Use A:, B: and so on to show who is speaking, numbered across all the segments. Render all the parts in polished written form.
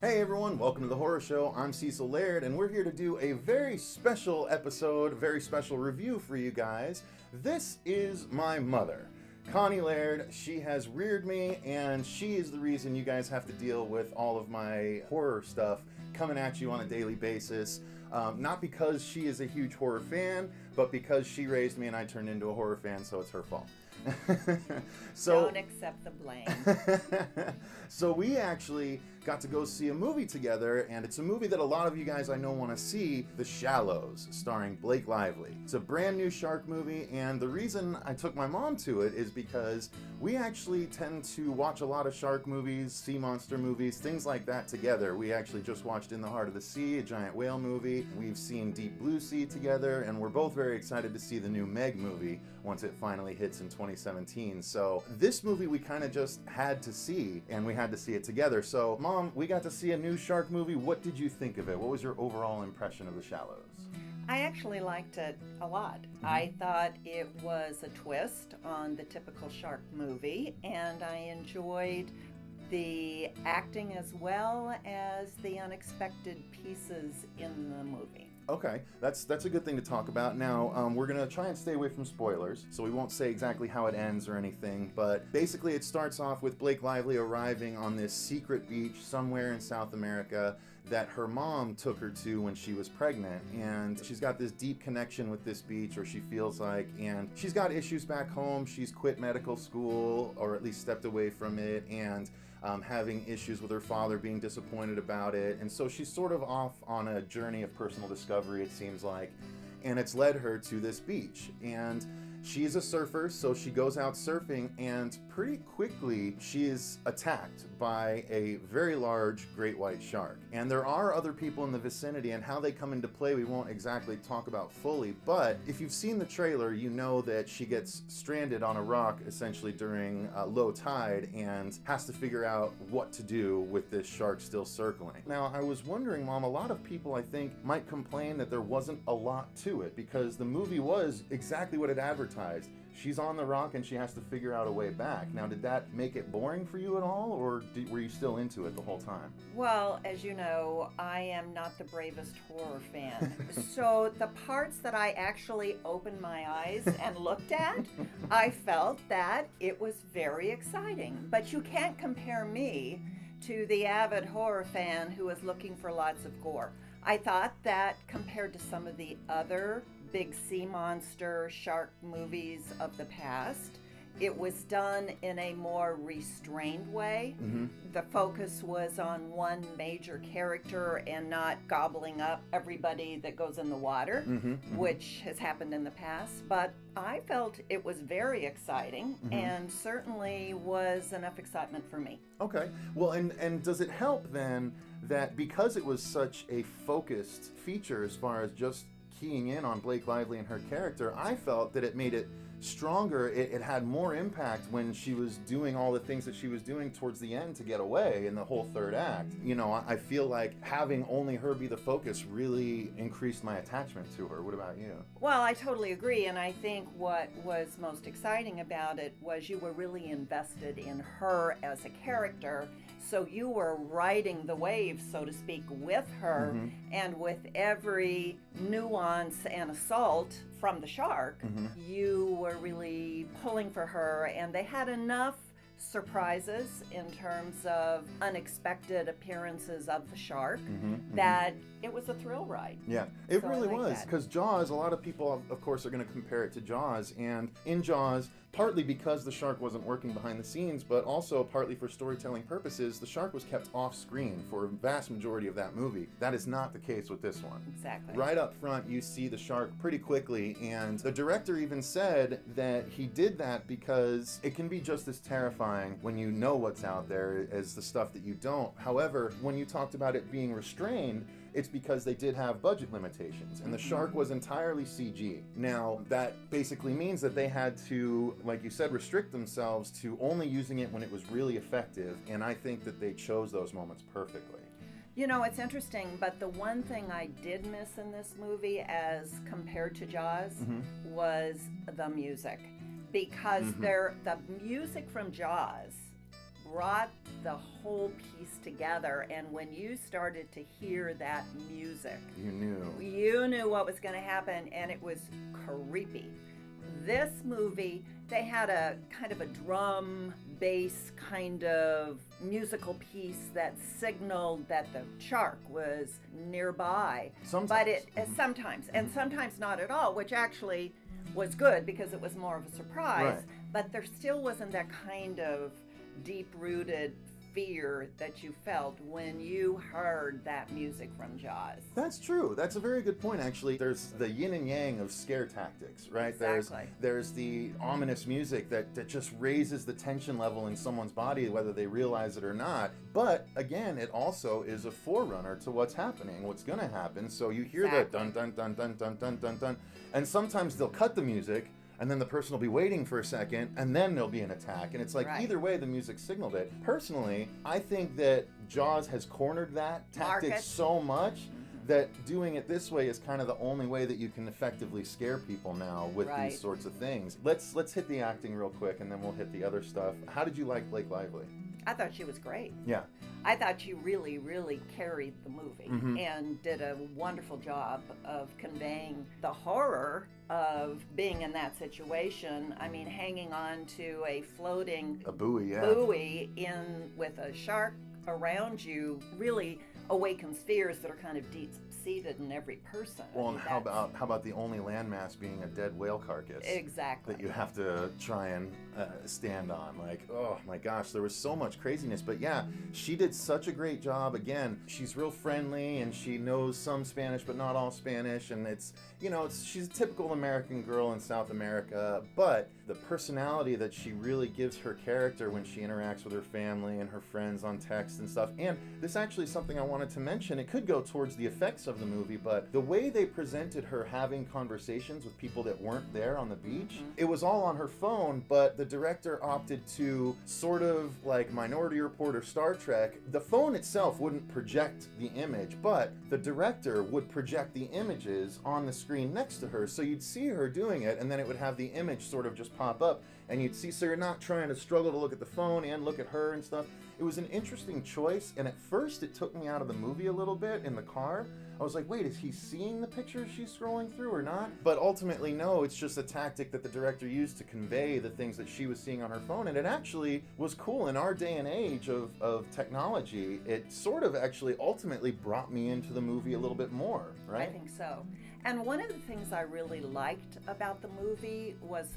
A: Hey everyone, welcome to the Horror Show. I'm Cecil Laird, and we're here to do a very special episode, very special review for you guys. This is my mother, Connie Laird. She has reared me, and she is the reason you guys have to deal with all of my horror stuff coming at you on a daily basis. Not because she is a huge horror fan, but because she raised me and I turned into a horror fan, so it's her fault.
B: So, don't accept the blame.
A: So we actually got to go see a movie together, and it's a movie that a lot of you guys I know want to see, The Shallows, starring Blake Lively. It's a brand new shark movie, and the reason I took my mom to it is because we actually tend to watch a lot of shark movies, sea monster movies, things like that together. We actually just watched In the Heart of the Sea, a giant whale movie. We've seen Deep Blue Sea together, and we're both very excited to see the new Meg movie once it finally hits in 2017. So this movie we kind of just had to see, and we had to see it together. So Mom, we got to see a new shark movie. What did you think of it? What was your overall impression of The Shallows?
B: I actually liked it a lot. I thought it was a twist on the typical shark movie, and I enjoyed the acting as well as the unexpected pieces in the movie.
A: Okay, that's a good thing to talk about. Now, we're going to try and stay away from spoilers, so we won't say exactly how it ends or anything, but basically it starts off with Blake Lively arriving on this secret beach somewhere in South America that her mom took her to when she was pregnant, and she's got this deep connection with this beach, or she feels like, and she's got issues back home. She's quit medical school, or at least stepped away from it, and having issues with her father, being disappointed about it, and so she's sort of off on a journey of personal discovery, it seems like, and it's led her to this beach. And she's a surfer, so she goes out surfing, and pretty quickly she is attacked by a very large great white shark. And there are other people in the vicinity, and how they come into play we won't exactly talk about fully, but if you've seen the trailer, you know that she gets stranded on a rock essentially during low tide and has to figure out what to do with this shark still circling. Now, I was wondering, Mom, a lot of people I think might complain that there wasn't a lot to it because the movie was exactly what it advertised. She's on the rock and she has to figure out a way back. Now, did that make it boring for you at all, or were you still into it the whole time?
B: Well, as you know, I am not the bravest horror fan. So the parts that I actually opened my eyes and looked at, I felt that it was very exciting. But you can't compare me to the avid horror fan who is looking for lots of gore. I thought that compared to some of the other big sea monster shark movies of the past, it was done in a more restrained way. The focus was on one major character and not gobbling up everybody that goes in the water, which has happened in the past. But I felt it was very exciting and certainly was enough excitement for me.
A: Okay. Well, and does it help then that because it was such a focused feature as far as just keying in on Blake Lively and her character, I felt that it made it stronger. It had more impact when she was doing all the things that she was doing towards the end to get away in the whole third act. You know, I feel like having only her be the focus really increased my attachment to her. What about you?
B: Well, I totally agree, and I think what was most exciting about it was you were really invested in her as a character, so you were riding the wave, so to speak, with her, and with every nuance and assault from the shark, you were really pulling for her, and they had enough surprises in terms of unexpected appearances of the shark that it was a thrill ride.
A: Yeah, it so really was, because Jaws, a lot of people of course are going to compare it to Jaws, and in Jaws, partly because the shark wasn't working behind the scenes, but also partly for storytelling purposes, the shark was kept off screen for a vast majority of that movie. That is not the case with this one.
B: Exactly.
A: Right up front, you see the shark pretty quickly, and the director even said that he did that because it can be just as terrifying when you know what's out there as the stuff that you don't. However, when you talked about it being restrained, it's because they did have budget limitations, and the shark was entirely CG. Now, that basically means that they had to, like you said, restrict themselves to only using it when it was really effective, and I think that they chose those moments perfectly.
B: You know, it's interesting, but the one thing I did miss in this movie as compared to Jaws was the music. Because the music from Jaws brought the whole piece together. And when you started to hear that music,
A: You knew.
B: you knew what was going to happen, and it was creepy. This movie, they had a kind of a drum bass kind of musical piece that signaled that the shark was nearby.
A: Sometimes.
B: But it sometimes, and sometimes not at all, which actually was good because it was more of a surprise.
A: Right.
B: But there still wasn't that kind of deep-rooted fear that you felt when you heard that music from Jaws.
A: That's true. That's a very good point, actually. There's the yin and yang of scare tactics, right?
B: Exactly.
A: There's the ominous music that just raises the tension level in someone's body, whether they realize it or not. But again, it also is a forerunner to what's happening, what's going to happen. So you hear the dun dun dun dun dun dun dun dun, and sometimes they'll cut the music, and then the person will be waiting for a second, and then there'll be an attack. And it's like, either way, the music signaled it. Personally, I think that Jaws has cornered that tactic so much that doing it this way is kind of the only way that you can effectively scare people now with these sorts of things. Let's hit the acting real quick, and then we'll hit the other stuff. How did you like Blake Lively?
B: I thought she was great.
A: Yeah.
B: I thought she really, really carried the movie and did a wonderful job of conveying the horror of being in that situation. I mean, hanging on to a floating buoy in with a shark around you really awakens fears that are kind of deep-seated in every person.
A: Well, and how about the only landmass being a dead whale carcass?
B: Exactly.
A: That you have to try and stand on. Like, oh my gosh, there was so much craziness. But yeah, she did such a great job. Again, she's real friendly, and she knows some Spanish, but not all Spanish. And it's, she's a typical American girl in South America, but the personality that she really gives her character when she interacts with her family and her friends on text and stuff. And this actually is something I wanted to mention. It could go towards the effects of the movie, but the way they presented her having conversations with people that weren't there on the beach, it was all on her phone, but the director opted to sort of like Minority Report or Star Trek. The phone itself wouldn't project the image, but the director would project the images on the screen next to her. So you'd see her doing it, and then it would have the image sort of just pop up, and you'd see, so you're not trying to struggle to look at the phone and look at her and stuff. It was an interesting choice, and at first it took me out of the movie a little bit in the car. I was like, wait, is he seeing the pictures she's scrolling through or not? But ultimately, no, it's just a tactic that the director used to convey the things that she was seeing on her phone, and it actually was cool. In our day and age of technology, it sort of actually ultimately brought me into the movie a little bit more, right?
B: I think so. And one of the things I really liked about the movie was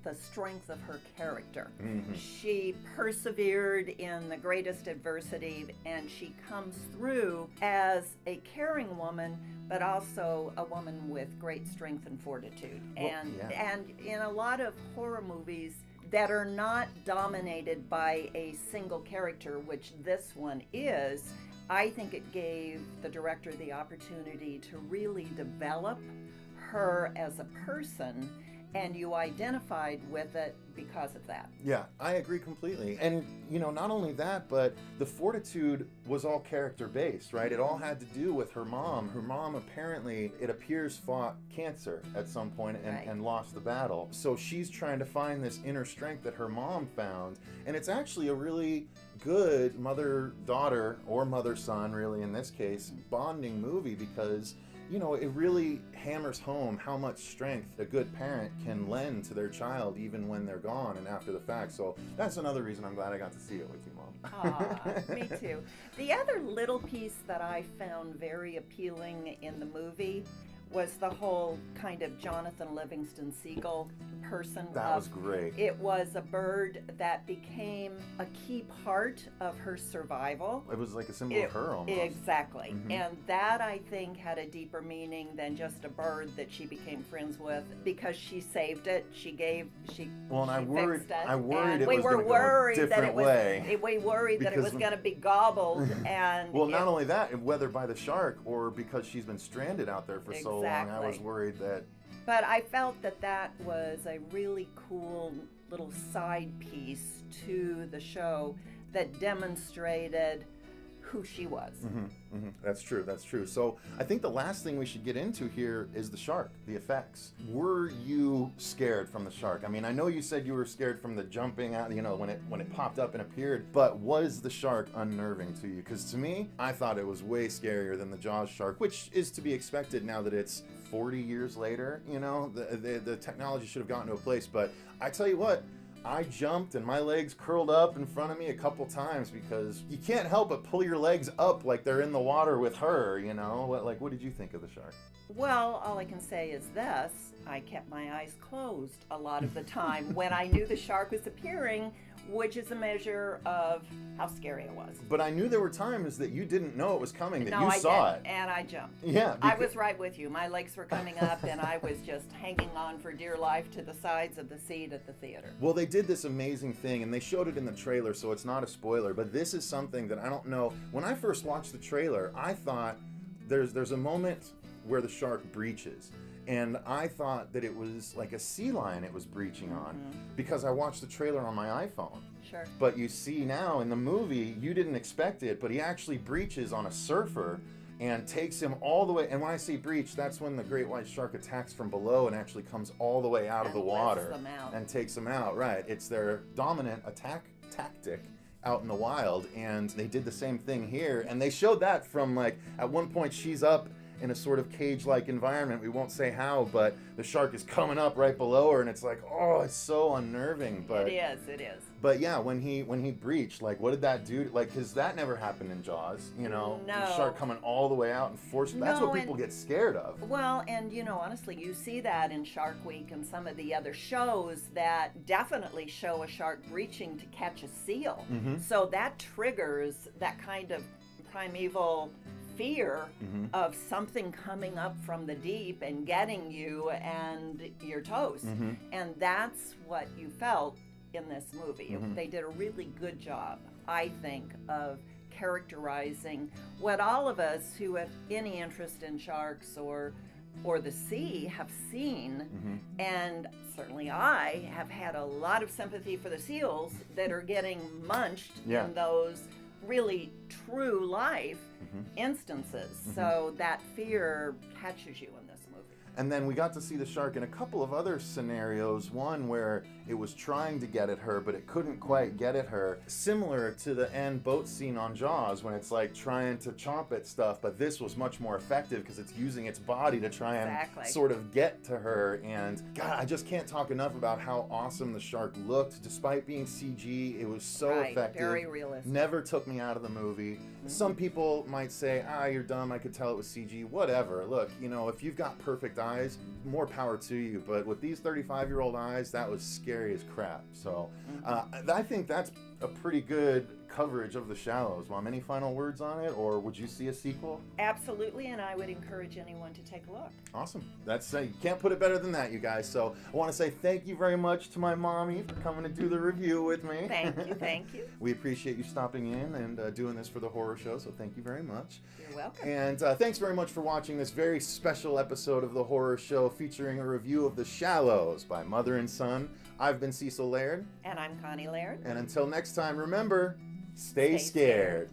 B: the strength of her character. She persevered in the greatest adversity, and she comes through as a caring woman, but also a woman with great strength and fortitude. And in a lot of horror movies that are not dominated by a single character, which this one is, I think it gave the director the opportunity to really develop her as a person, and you identified with it because of that.
A: Yeah, I agree completely. And, not only that, but the fortitude was all character-based, right? It all had to do with her mom. Her mom apparently, it appears, fought cancer at some point and lost the battle. So she's trying to find this inner strength that her mom found. And it's actually a really good mother-daughter, or mother-son, really, in this case, bonding movie, because it really hammers home how much strength a good parent can lend to their child even when they're gone and after the fact. So that's another reason I'm glad I got to see it with you, Mom.
B: Me too. The other little piece that I found very appealing in the movie was the whole kind of Jonathan Livingston Seagull person.
A: That was great.
B: It was a bird that became a key part of her survival.
A: It was like a symbol of her almost.
B: Exactly. And that, I think, had a deeper meaning than just a bird that she became friends with, because she saved it.
A: I worried
B: fixed it.
A: it was going to
B: go
A: a different way.
B: We worried that it was going to be gobbled. And
A: well, not only that, whether by the shark or because she's been stranded out there for so long, I was worried that.
B: But I felt that was a really cool little side piece to the show that demonstrated who she was.
A: That's true. That's true. So I think the last thing we should get into here is the shark, the effects. Were you scared from the shark? I mean, I know you said you were scared from the jumping out, when it popped up and appeared, but was the shark unnerving to you? Because to me, I thought it was way scarier than the Jaws shark, which is to be expected now that it's 40 years later. The technology should have gotten to a place, but I tell you what, I jumped and my legs curled up in front of me a couple times because you can't help but pull your legs up like they're in the water with her, What did you think of the shark?
B: Well, all I can say is this. I kept my eyes closed a lot of the time when I knew the shark was appearing, which is a measure of how scary it was.
A: But I knew there were times that you didn't know it was coming, that
B: no,
A: you
B: I
A: saw
B: didn't,
A: it.
B: And I jumped.
A: Yeah.
B: I was right with you. My legs were coming up and I was just hanging on for dear life to the sides of the seat at the theater.
A: Well, they did this amazing thing, and they showed it in the trailer, so it's not a spoiler, but this is something that I don't know. When I first watched the trailer, I thought there's a moment where the shark breaches. And I thought that it was like a sea lion it was breaching on because I watched the trailer on my iPhone.
B: Sure.
A: But you see now in the movie, you didn't expect it, but he actually breaches on a surfer and takes him all the way. And when I say breach, that's when the great white shark attacks from below and actually comes all the way out of the water and takes them out. Right. It's their dominant attack tactic out in the wild. And they did the same thing here. And they showed that from at one point she's up in a sort of cage-like environment. We won't say how, but the shark is coming up right below her, and it's like, oh, it's so unnerving. But
B: it is.
A: But yeah, when he breached, what did that do? Because that never happened in Jaws,
B: No.
A: The shark coming all the way out and forcing. That's what people get scared of.
B: Well, and honestly, you see that in Shark Week and some of the other shows that definitely show a shark breaching to catch a seal. So that triggers that kind of primeval fear of something coming up from the deep and getting you and your toast. And that's what you felt in this movie. They did a really good job, I think, of characterizing what all of us who have any interest in sharks or the sea have seen. And certainly I have had a lot of sympathy for the seals that are getting munched in those really true life instances. So that fear catches you in this movie.
A: And then we got to see the shark in a couple of other scenarios. One where it was trying to get at her, but it couldn't quite get at her. Similar to the end boat scene on Jaws when it's trying to chomp at stuff, but this was much more effective because it's using its body to try and sort of get to her. And God, I just can't talk enough about how awesome the shark looked. Despite being CG, it was so effective.
B: Very realistic.
A: Never took me out of the movie. Some people might say, you're dumb, I could tell it was CG. Whatever. Look, if you've got perfect eyes, more power to you. But with these 35-year-old eyes, that was scary as crap. So I think that's a pretty good coverage of The Shallows. Mom, any final words on it, or would you see a sequel?
B: Absolutely, and I would encourage anyone to take a look.
A: Awesome. That's you can't put it better than that, you guys. So I want to say thank you very much to my mommy for coming to do the review with me.
B: Thank you.
A: We appreciate you stopping in and doing this for the horror show, so thank you very much.
B: You're welcome.
A: And thanks very much for watching this very special episode of the horror show featuring a review of The Shallows by Mother and Son. I've been Cecil Laird.
B: And I'm Connie Laird.
A: And until next time, remember, stay scared.